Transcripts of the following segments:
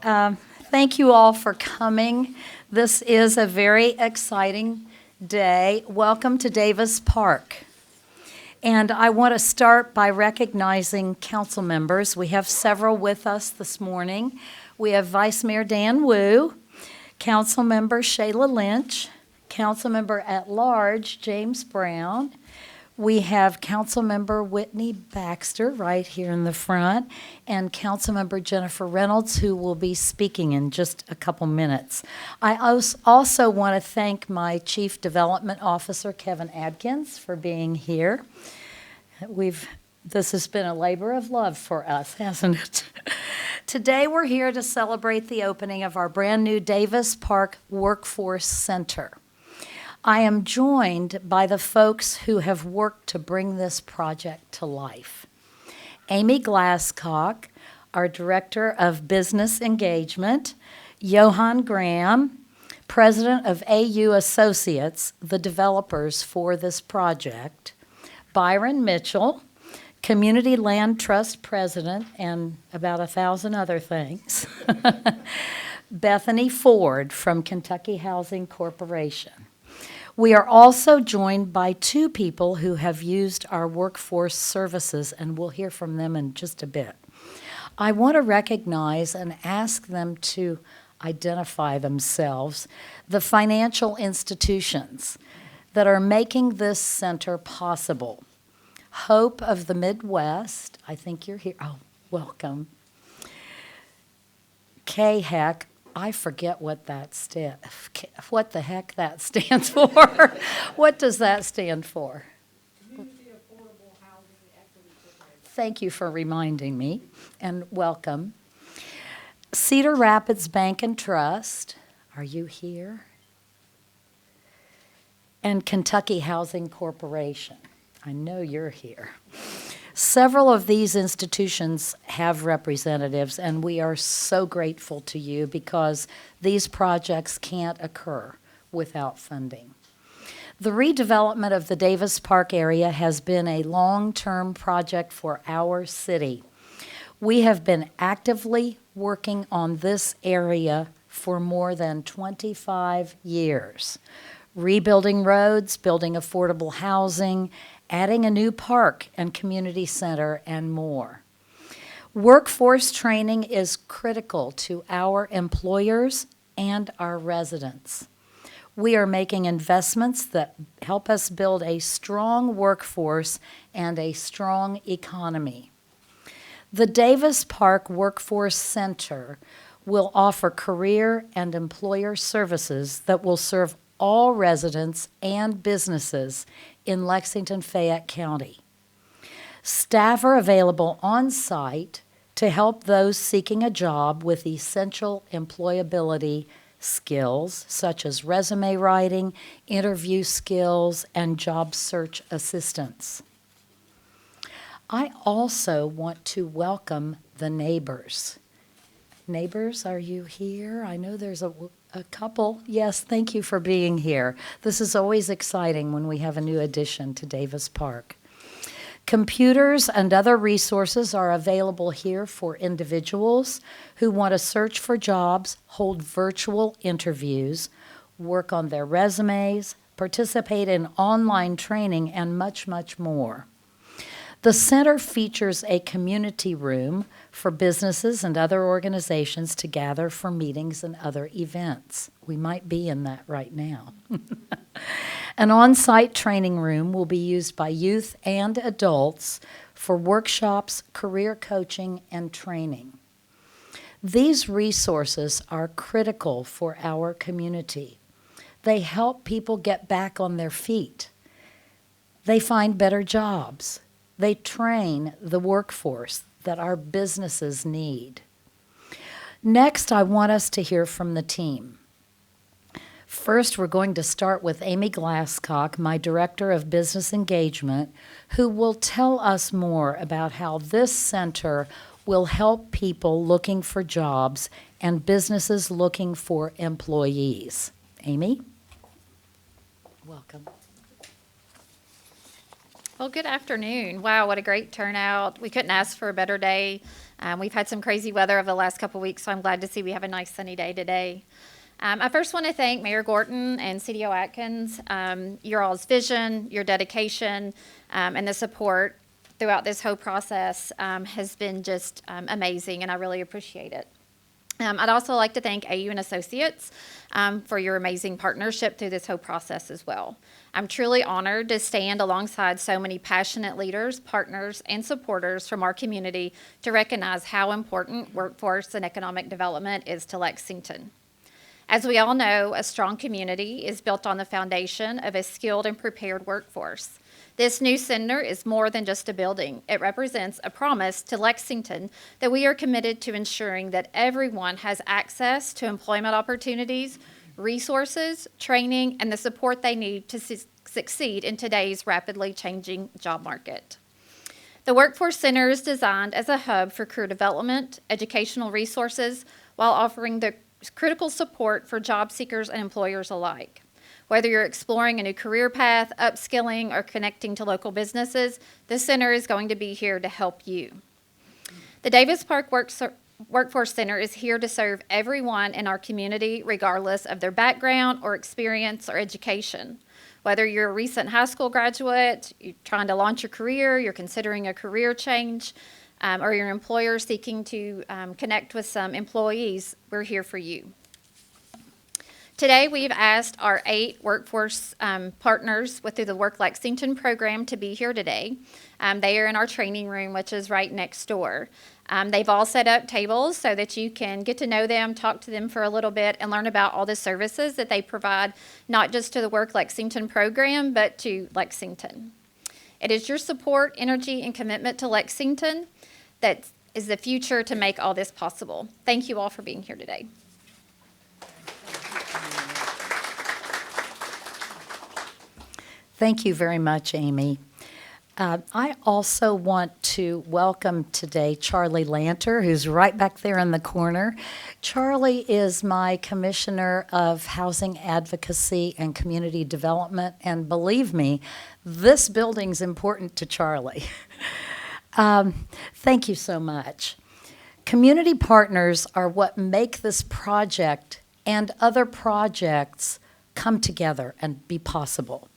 Thank you all for coming. This is a very exciting day. Welcome to Davis Park. And I want to start by recognizing council members. We have several with us this morning. We have Vice Mayor Dan Wu, Council Member Shayla Lynch, Council Member at Large James Brown. We have Councilmember Whitney Baxter right here in the front, and Councilmember Jennifer Reynolds, who will be speaking in just a couple minutes. I also want to thank my Chief Development Officer, Kevin Adkins, for being here. This has been a labor of love for us, hasn't it? Today we're here to celebrate the opening of our brand new Davis Park Workforce Center. I am joined by the folks who have worked to bring this project to life. Amy Glasscock, our Director of Business Engagement, Johan Graham, President of AU Associates, the developers for this project, Byron Mitchell, Community Land Trust President, and about 1,000 other things, Bethany Ford from Kentucky Housing Corporation. We are also joined by two people who have used our workforce services, and we'll hear from them in just a bit. I want to recognize and ask them to identify themselves, the financial institutions that are making this center possible. Hope of the Midwest, I think you're here. Oh, welcome. KHEC. I forget what the heck that stands for. What does that stand for? Community Affordable Housing Equity Program. Thank you for reminding me, and welcome. Cedar Rapids Bank and Trust, are you here? And Kentucky Housing Corporation, I know you're here. Several of these institutions have representatives, and we are so grateful to you because these projects can't occur without funding. The redevelopment of the Davis Park area has been a long-term project for our city. We have been actively working on this area for more than 25 years, rebuilding roads, building affordable housing, adding a new park and community center, and more. Workforce training is critical to our employers and our residents. We are making investments that help us build a strong workforce and a strong economy. The Davis Park Workforce Center will offer career and employer services that will serve all residents and businesses in Lexington, Fayette County. Staff are available on site to help those seeking a job with essential employability skills such as resume writing, interview skills, and job search assistance. I also want to welcome the neighbors. Neighbors, are you here? I know there's a couple. Yes, thank you for being here. This is always exciting when we have a new addition to Davis Park. Computers and other resources are available here for individuals who want to search for jobs, hold virtual interviews, work on their resumes, participate in online training, and much, much more. The center features a community room for businesses and other organizations to gather for meetings and other events. We might be in that right now. An on-site training room will be used by youth and adults for workshops, career coaching, and training. These resources are critical for our community. They help people get back on their feet. They find better jobs. They train the workforce that our businesses need. Next, I want us to hear from the team. First, we're going to start with Amy Glasscock, my Director of Business Engagement, who will tell us more about how this center will help people looking for jobs and businesses looking for employees. Amy? Welcome. Well, good afternoon. Wow, what a great turnout. We couldn't ask for a better day We've had some crazy weather over the last couple weeks, so I'm glad to see we have a nice sunny day today. I first want to thank Mayor Gorton and CDO Atkins. Your all's vision, your dedication, and the support throughout this whole process has been just amazing, and I really appreciate it. I'd also like to thank AU and Associates for your amazing partnership through this whole process as well. I'm truly honored to stand alongside so many passionate leaders, partners, and supporters from our community to recognize how important workforce and economic development is to Lexington. As we all know, a strong community is built on the foundation of a skilled and prepared workforce. This new center is more than just a building. It represents a promise to Lexington that we are committed to ensuring that everyone has access to employment opportunities, resources, training, and the support they need to succeed in today's rapidly changing job market. The Workforce Center is designed as a hub for career development, educational resources, while offering the critical support for job seekers and employers alike. Whether you're exploring a new career path, upskilling, or connecting to local businesses, the center is going to be here to help you. The Davis Park Workforce Center is here to serve everyone in our community, regardless of their background or experience or education. Whether you're a recent high school graduate, you're trying to launch your career, you're considering a career change, or your employer seeking to connect with some employees, we're here for you. Today, we've asked our 8 workforce partners through the Work Lexington program to be here today. They are in our training room, which is right next door. They've all set up tables so that you can get to know them, talk to them for a little bit, and learn about all the services that they provide, not just to the Work Lexington program, but to Lexington. It is your support, energy, and commitment to Lexington that is the future to make all this possible. Thank you all for being here today. Thank you very much, Amy. I also want to welcome today Charlie Lanter, who's right back there in the corner. Charlie is my Commissioner of Housing Advocacy and Community Development, and believe me, this building's important to Charlie. Thank you so much. Community partners are what make this project and other projects come together and be possible.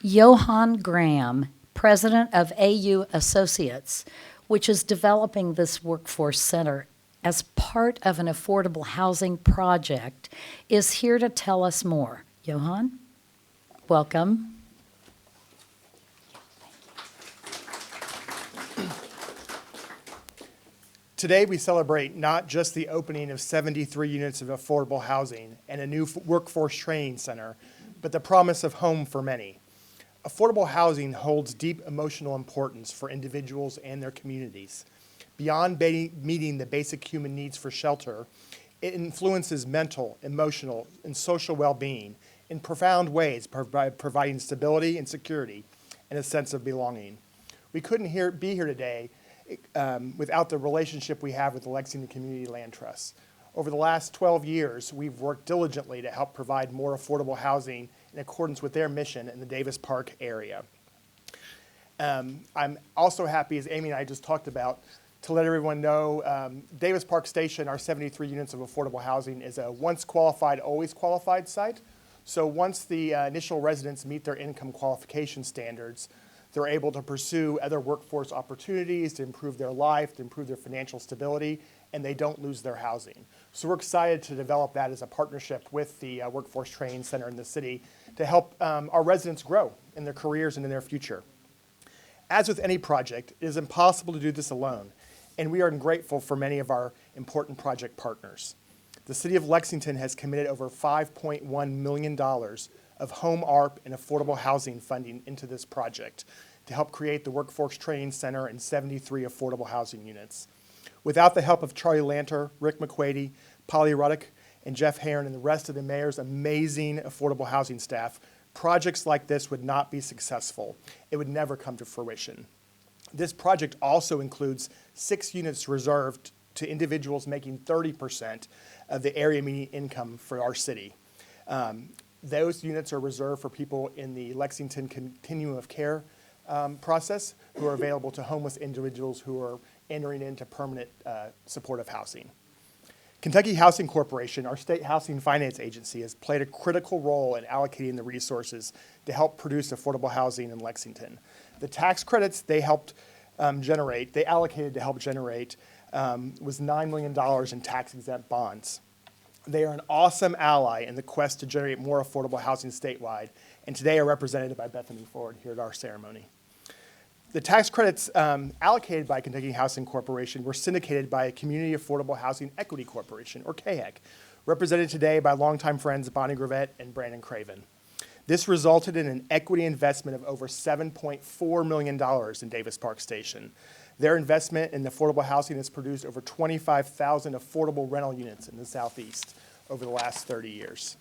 Johan Graham, president of AU Associates, which is developing this workforce center as part of an affordable housing project, is here to tell us more. Johan, welcome. Today, we celebrate not just the opening of 73 units of affordable housing and a new workforce training center, but the promise of home for many. Affordable housing holds deep emotional importance for individuals and their communities. Beyond meeting the basic human needs for shelter, it influences mental, emotional, and social well-being in profound ways by providing stability and security and a sense of belonging. We couldn't be here today without the relationship we have with the Lexington Community Land Trust. Over the last 12 years, we've worked diligently to help provide more affordable housing in accordance with their mission in the Davis Park area. I'm also happy, as Amy and I just talked about, to let everyone know Davis Park Station, our 73 units of affordable housing, is a once qualified, always qualified site. So once the initial residents meet their income qualification standards, they're able to pursue other workforce opportunities to improve their life, to improve their financial stability, and they don't lose their housing. So we're excited to develop that as a partnership with the Workforce Training Center in the city to help our residents grow in their careers and in their future. As with any project, it is impossible to do this alone, and we are grateful for many of our important project partners. The City of Lexington has committed over $5.1 million of home ARP and affordable housing funding into this project to help create the Workforce Training Center and 73 affordable housing units. Without the help of Charlie Lanter, Rick McQuady, Polly Ruddick, and Jeff Heron, and the rest of the mayor's amazing affordable housing staff, projects like this would not be successful. It would never come to fruition. This project also includes 6 units reserved to individuals making 30% of the area median income for our city. Those units are reserved for people in the Lexington Continuum of Care process who are available to homeless individuals who are entering into permanent supportive housing. Kentucky Housing Corporation, our state housing finance agency, has played a critical role in allocating the resources to help produce affordable housing in Lexington. The tax credits they helped they allocated to help generate was $9 million in tax-exempt bonds. They are an awesome ally in the quest to generate more affordable housing statewide, and today are represented by Bethany Ford here at our ceremony. The tax credits allocated by Kentucky Housing Corporation were syndicated by Community Affordable Housing Equity Corporation, or CAHEC, represented today by longtime friends Bonnie Gravett and Brandon Craven. This resulted in an equity investment of over $7.4 million in Davis Park Station. Their investment in affordable housing has produced over 25,000 affordable rental units in the Southeast over the last 30 years.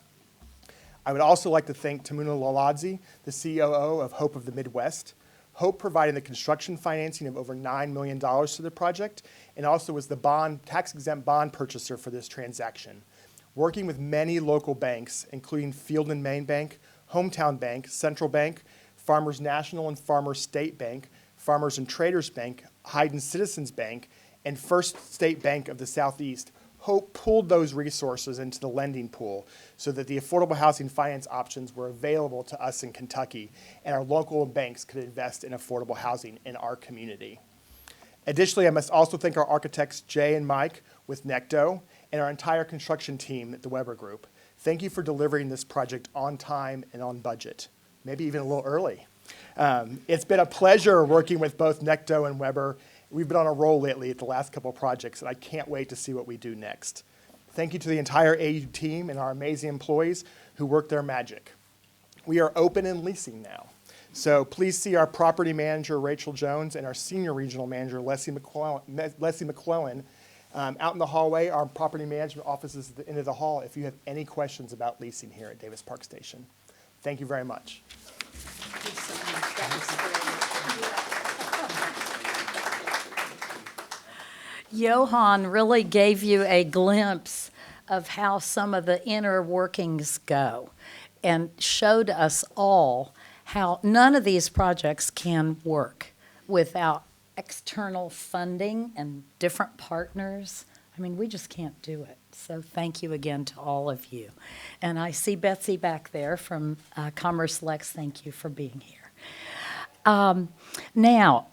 I would also like to thank Tamuna Laladzi, the COO of Hope of the Midwest. Hope provided the construction financing of over $9 million to the project and also was the tax-exempt bond purchaser for this transaction. Working with many local banks, including Field and Main Bank, Hometown Bank, Central Bank, Farmers National and Farmers State Bank, Farmers and Traders Bank, Hayden Citizens Bank, and First State Bank of the Southeast, Hope pulled those resources into the lending pool so that the affordable housing finance options were available to us in Kentucky, and our local banks could invest in affordable housing in our community. Additionally, I must also thank our architects, Jay and Mike with NECDO, and our entire construction team at the Weber Group. Thank you for delivering this project on time and on budget, maybe even a little early. It's been a pleasure working with both NECDO and Weber. We've been on a roll lately at the last couple of projects, and I can't wait to see what we do next. Thank you to the entire AU team and our amazing employees who work their magic. We are open and leasing now. So please see our property manager, Rachel Jones, and our senior regional manager, Leslie McClellan, out in the hallway. Our property management office is at the end of the hall if you have any questions about leasing here at Davis Park Station. Thank you very much. Johan really gave you a glimpse of how some of the inner workings go and showed us all how none of these projects can work without external funding and different partners. I mean, we just can't do it. So thank you again to all of you. And I see Betsy back there from Commerce Lex. Thank you for being here. Now,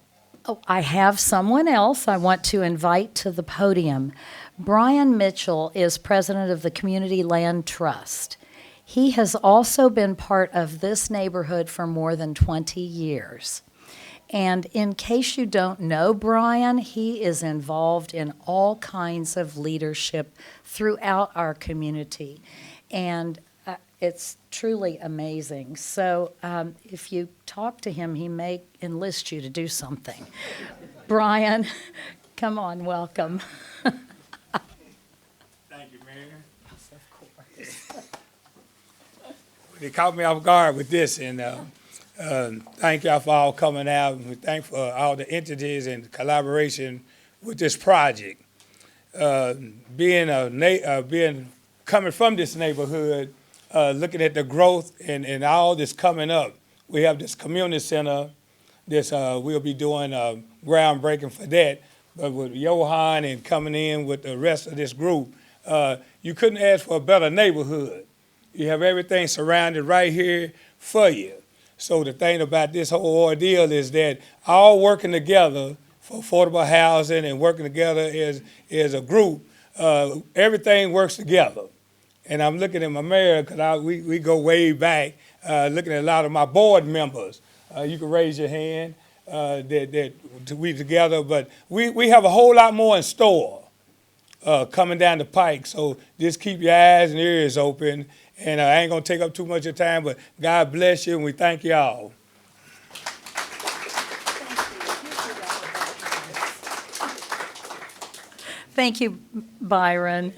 I have someone else I want to invite to the podium. Brian Mitchell is president of the Community Land Trust. He has also been part of this neighborhood for more than 20 years. And in case you don't know Brian, he is involved in all kinds of leadership throughout our community. And it's truly amazing. So if you talk to him, he may enlist you to do something. Brian, come on, welcome. Thank you, Mayor. Of course. They caught me off guard with this, and thank y'all for all coming out. And we thank for all the entities and collaboration with this project. Coming from this neighborhood, looking at the growth and all this coming up, we have this community center. We'll be doing groundbreaking for that. But with Johan and coming in with the rest of this group, you couldn't ask for a better neighborhood. You have everything surrounded right here for you. So the thing about this whole ordeal is that all working together for affordable housing and working together as a group, everything works together. And I'm looking at my mayor because we go way back, looking at a lot of my board members. You can raise your hand we together, but we have a whole lot more in store coming down the pike. So just keep your eyes and ears open. And I ain't going to take up too much of your time, but God bless you, and we thank y'all. Thank you, Byron.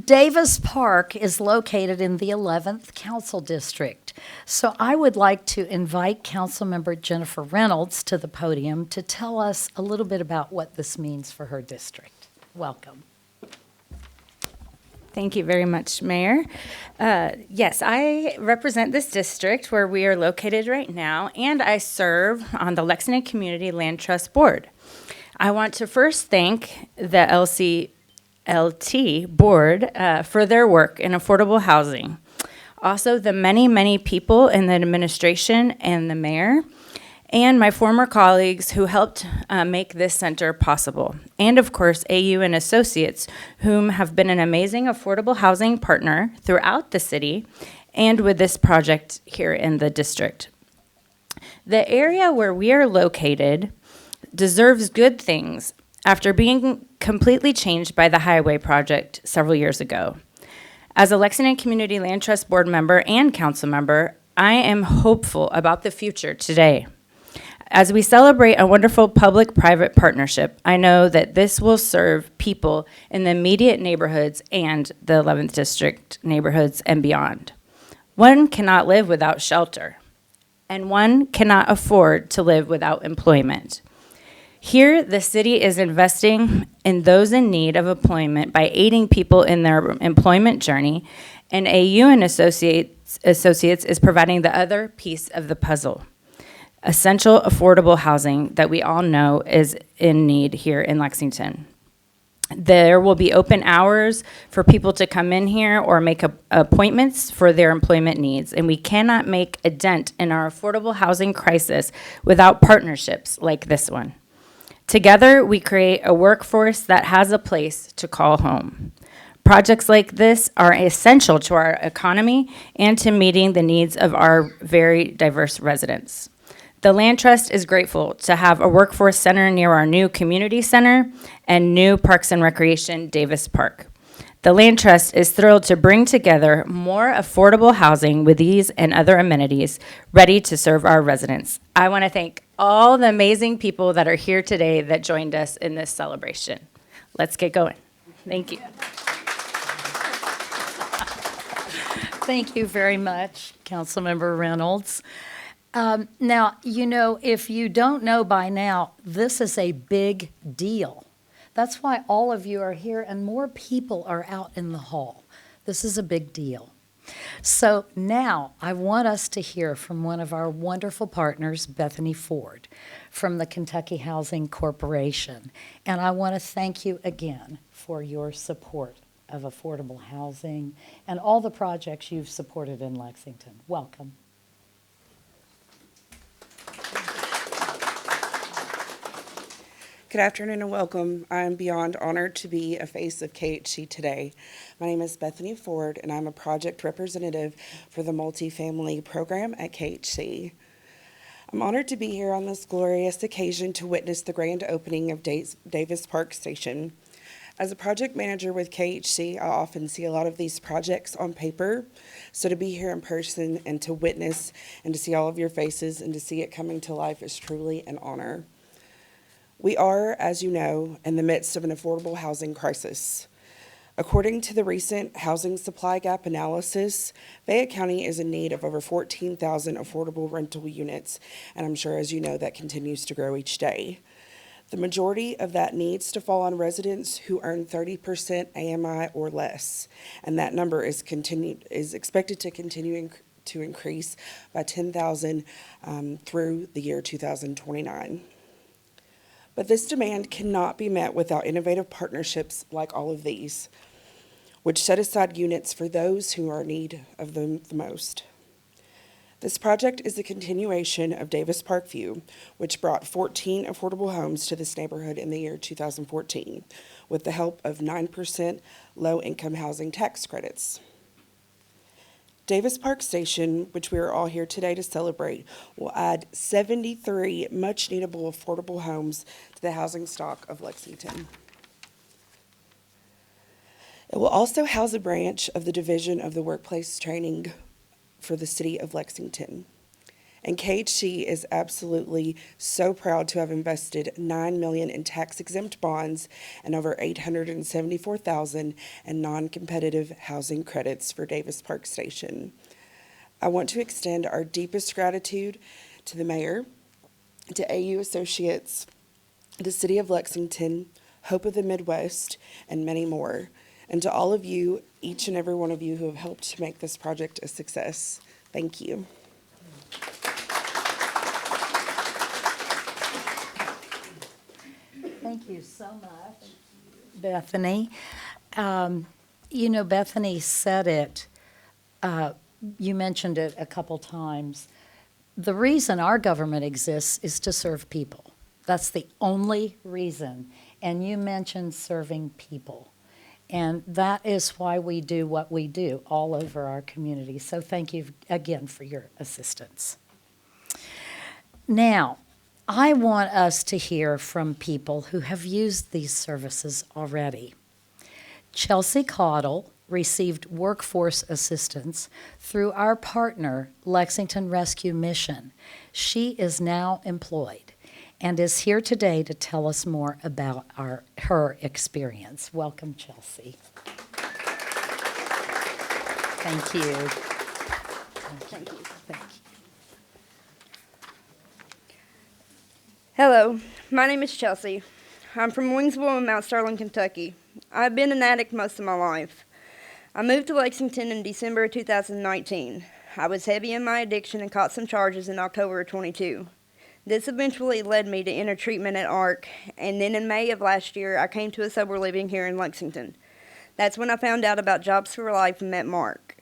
Davis Park is located in the 11th Council District. So I would like to invite Councilmember Jennifer Reynolds to the podium to tell us a little bit about what this means for her district. Welcome. Thank you very much, Mayor. Yes, I represent this district where we are located right now, and I serve on the Lexington Community Land Trust Board. I want to first thank the LCLT Board for their work in affordable housing. Also, the many, many people in the administration and the mayor, and my former colleagues who helped make this center possible. And of course, AU and Associates, whom have been an amazing affordable housing partner throughout the city and with this project here in the district. The area where we are located deserves good things after being completely changed by the highway project several years ago. As a Lexington Community Land Trust Board member and council member, I am hopeful about the future today. As we celebrate a wonderful public-private partnership, I know that this will serve people in the immediate neighborhoods and the 11th District neighborhoods and beyond. One cannot live without shelter, and one cannot afford to live without employment. Here, the city is investing in those in need of employment by aiding people in their employment journey, and AU and Associates is providing the other piece of the puzzle. Essential affordable housing that we all know is in need here in Lexington. There will be open hours for people to come in here or make appointments for their employment needs, and we cannot make a dent in our affordable housing crisis without partnerships like this one. Together, we create a workforce that has a place to call home. Projects like this are essential to our economy and to meeting the needs of our very diverse residents. The Land Trust is grateful to have a workforce center near our new community center and new Parks and Recreation Davis Park. The Land Trust is thrilled to bring together more affordable housing with these and other amenities ready to serve our residents. I want to thank all the amazing people that are here today that joined us in this celebration. Let's get going. Thank you. Thank you very much, Councilmember Reynolds. Now, you know, if you don't know by now, this is a big deal. That's why all of you are here and more people are out in the hall. This is a big deal. So now I want us to hear from one of our wonderful partners, Bethany Ford, from the Kentucky Housing Corporation. And I want to thank you again for your support of affordable housing and all the projects you've supported in Lexington. Welcome. Good afternoon and welcome. I'm beyond honored to be a face of KHC today. My name is Bethany Ford, and I'm a project representative for the multifamily program at KHC. I'm honored to be here on this glorious occasion to witness the grand opening of Davis Park Station. As a project manager with KHC, I often see a lot of these projects on paper, so to be here in person and to witness and to see all of your faces and to see it coming to life is truly an honor. We are, as you know, in the midst of an affordable housing crisis. According to the recent housing supply gap analysis, Fayette County is in need of over 14,000 affordable rental units, and I'm sure, as you know, that continues to grow each day. The majority of that needs to fall on residents who earn 30% AMI or less, and that number is expected to continue to increase by 10,000 through the year 2029. But this demand cannot be met without innovative partnerships like all of these, which set aside units for those who are in need of them the most. This project is a continuation of Davis Parkview, which brought 14 affordable homes to this neighborhood in the year 2014, with the help of 9% low-income housing tax credits. Davis Park Station, which we are all here today to celebrate, will add 73 much-needable affordable homes to the housing stock of Lexington. It will also house a branch of the Division of the Workplace Training for the City of Lexington. And KHC is absolutely so proud to have invested $9 million in tax-exempt bonds and over $874,000 in non-competitive housing credits for Davis Park Station. I want to extend our deepest gratitude to the mayor, to AU Associates, the City of Lexington, Hope of the Midwest, and many more. And to all of you, each and every one of you who have helped to make this project a success, thank you. Thank you so much, Bethany. Bethany said it, you mentioned it a couple times. The reason our government exists is to serve people. That's the only reason. And you mentioned serving people. And that is why we do what we do all over our community. So thank you again for your assistance. Now, I want us to hear from people who have used these services already. Chelsea Caudle received workforce assistance through our partner, Lexington Rescue Mission. She is now employed and is here today to tell us more about her experience. Welcome, Chelsea. Thank you. Thank you. Thank you. Hello, my name is Chelsea. I'm from Wingsville in Mount Sterling, Kentucky. I've been an addict most of my life. I moved to Lexington in December of 2019. I was heavy in my addiction and caught some charges in October of 22. This eventually led me to enter treatment at ARC, and then in May of last year, I came to a sober living here in Lexington. That's when I found out about Jobs for Life and met Mark.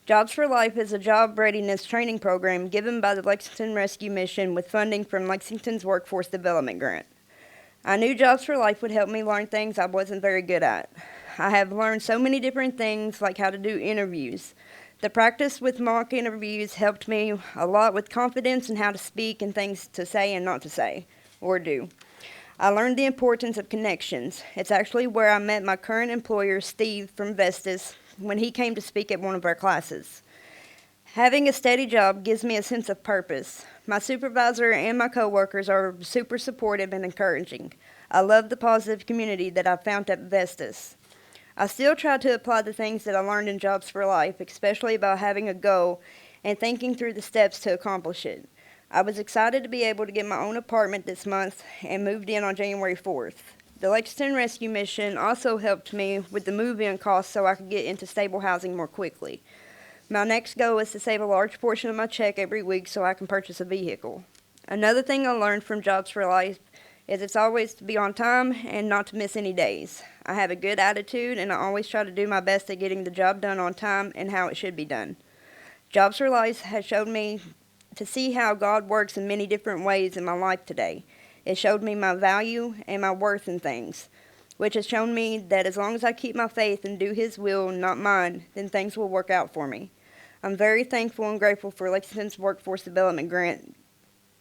Jobs for Life is a job readiness training program given by the Lexington Rescue Mission with funding from Lexington's Workforce Development Grant. I knew Jobs for Life would help me learn things I wasn't very good at. I have learned so many different things, like how to do interviews. The practice with mock interviews helped me a lot with confidence and how to speak and things to say and not to say or do. I learned the importance of connections. It's actually where I met my current employer, Steve from Vestas, when he came to speak at one of our classes. Having a steady job gives me a sense of purpose. My supervisor and my coworkers are super supportive and encouraging. I love the positive community that I found at Vestas. I still try to apply the things that I learned in Jobs for Life, especially about having a goal and thinking through the steps to accomplish it. I was excited to be able to get my own apartment this month and moved in on January 4th. The Lexington Rescue Mission also helped me with the move-in costs so I could get into stable housing more quickly. My next goal is to save a large portion of my check every week so I can purchase a vehicle. Another thing I learned from Jobs for Life is it's always to be on time and not to miss any days. I have a good attitude and I always try to do my best at getting the job done on time and how it should be done. Jobs for Life has showed me to see how God works in many different ways in my life today. It showed me my value and my worth in things, which has shown me that as long as I keep my faith and do His will, not mine, then things will work out for me. I'm very thankful and grateful for Lexington's Workforce Development Grant,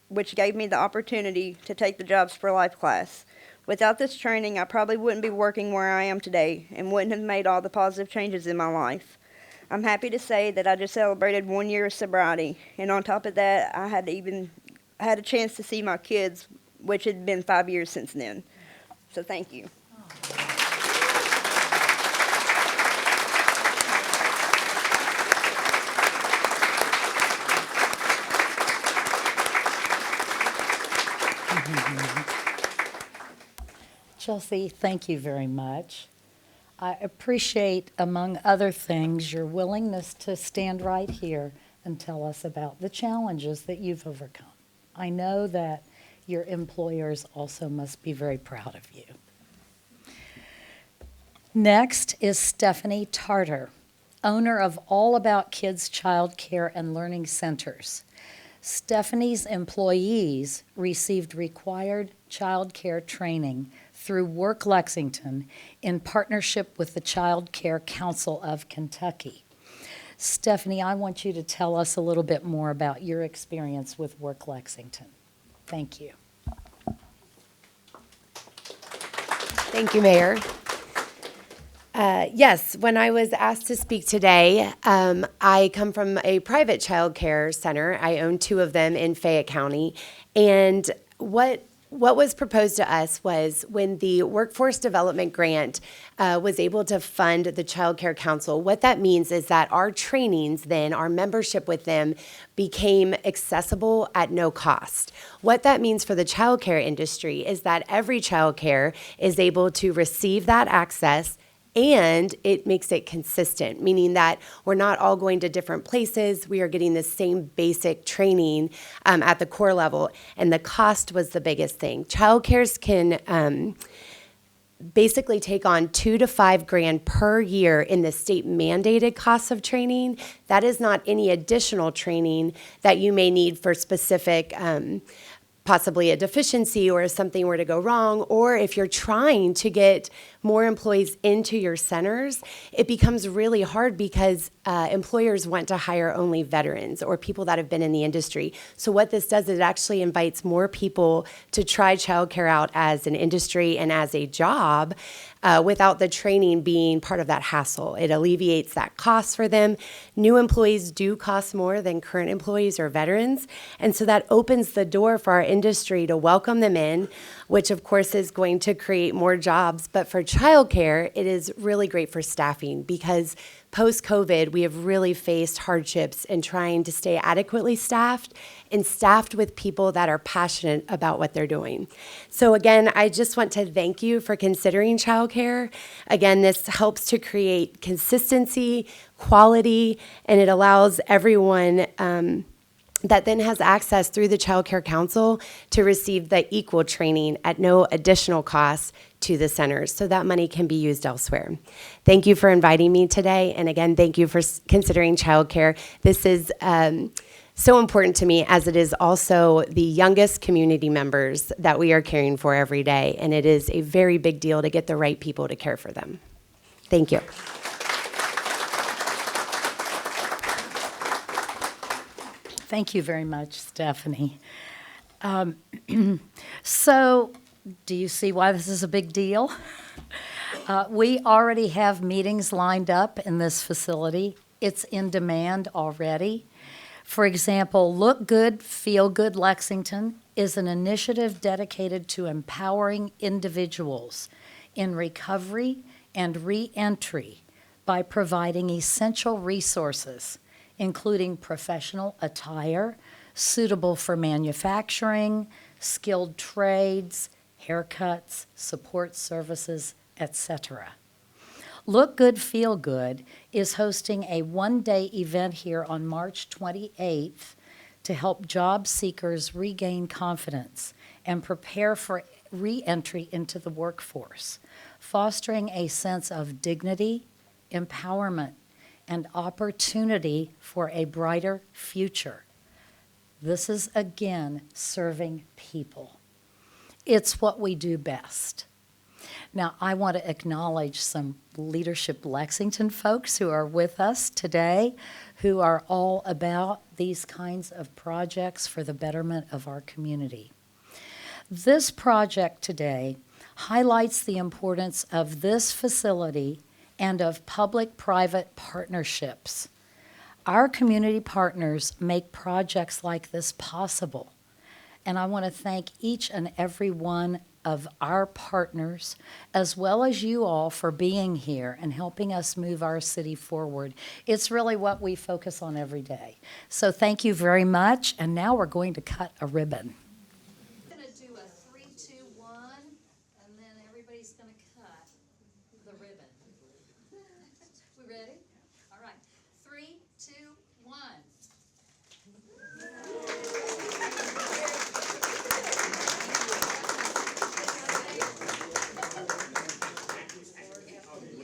which gave me the opportunity to take the Jobs for Life class. Without this training, I probably wouldn't be working where I am today and wouldn't have made all the positive changes in my life. I'm happy to say that I just celebrated 1 year of sobriety, and on top of that, I had a chance to see my kids, which had been 5 years since then. So thank you. Chelsea, thank you very much. I appreciate, among other things, your willingness to stand right here and tell us about the challenges that you've overcome. I know that your employers also must be very proud of you. Next is Stephanie Tarter, owner of All About Kids Child Care and Learning Centers. Stephanie's employees received required child care training through Work Lexington in partnership with the Child Care Council of Kentucky. Stephanie, I want you to tell us a little bit more about your experience with Work Lexington. Thank you. Thank you, Mayor. Yes, when I was asked to speak today, I come from a private child care center. I own 2 of them in Fayette County. And what was proposed to us was when the Workforce Development Grant was able to fund the Child Care Council, what that means is that our trainings then, our membership with them became accessible at no cost. What that means for the child care industry is that every child care is able to receive that access And it makes it consistent, meaning that we're not all going to different places. We are getting the same basic training at the core level. And the cost was the biggest thing. Childcares can basically take on $2,000 to $5,000 per year in the state mandated costs of training. That is not any additional training that you may need for specific possibly a deficiency or if something were to go wrong, or if you're trying to get more employees into your centers, it becomes really hard because employers want to hire only veterans or people that have been in the industry. So what this does is it actually invites more people to try childcare out as an industry and as a job without the training being part of that hassle. It alleviates that cost for them. New employees do cost more than current employees or veterans, and so that opens the door for our industry to welcome them in, which of course is going to create more jobs. But for childcare, it is really great for staffing because post-COVID, we have really faced hardships in trying to stay adequately staffed and staffed with people that are passionate about what they're doing. So again, I just want to thank you for considering childcare. Again, this helps to create consistency, quality, and it allows everyone that then has access through the Child Care Council to receive the equal training at no additional cost to the centers. So that money can be used elsewhere. Thank you for inviting me today. And again, thank you for considering childcare. This is so important to me as it is also the youngest community members that we are caring for every day. And it is a very big deal to get the right people to care for them. Thank you. Thank you very much, Stephanie. So, do you see why this is a big deal? We already have meetings lined up in this facility. It's in demand already. For example, Look Good, Feel Good Lexington is an initiative dedicated to empowering individuals in recovery and re-entry by providing essential resources, including professional attire suitable for manufacturing, skilled trades, haircuts, support services, etc. Look Good, Feel Good is hosting a one-day event here on March 28th to help job seekers regain confidence and prepare for re-entry into the workforce, fostering a sense of dignity, empowerment, and opportunity for a brighter future. This is, again, serving people. It's what we do best. Now, I want to acknowledge some Leadership Lexington folks who are with us today, who are all about these kinds of projects for the betterment of our community. This project today highlights the importance of this facility and of public-private partnerships. Our community partners make projects like this possible, and I want to thank each and every one of our partners, as well as you all, for being here and helping us move our city forward. It's really what we focus on every day. So thank you very much, and now we're going to cut a ribbon.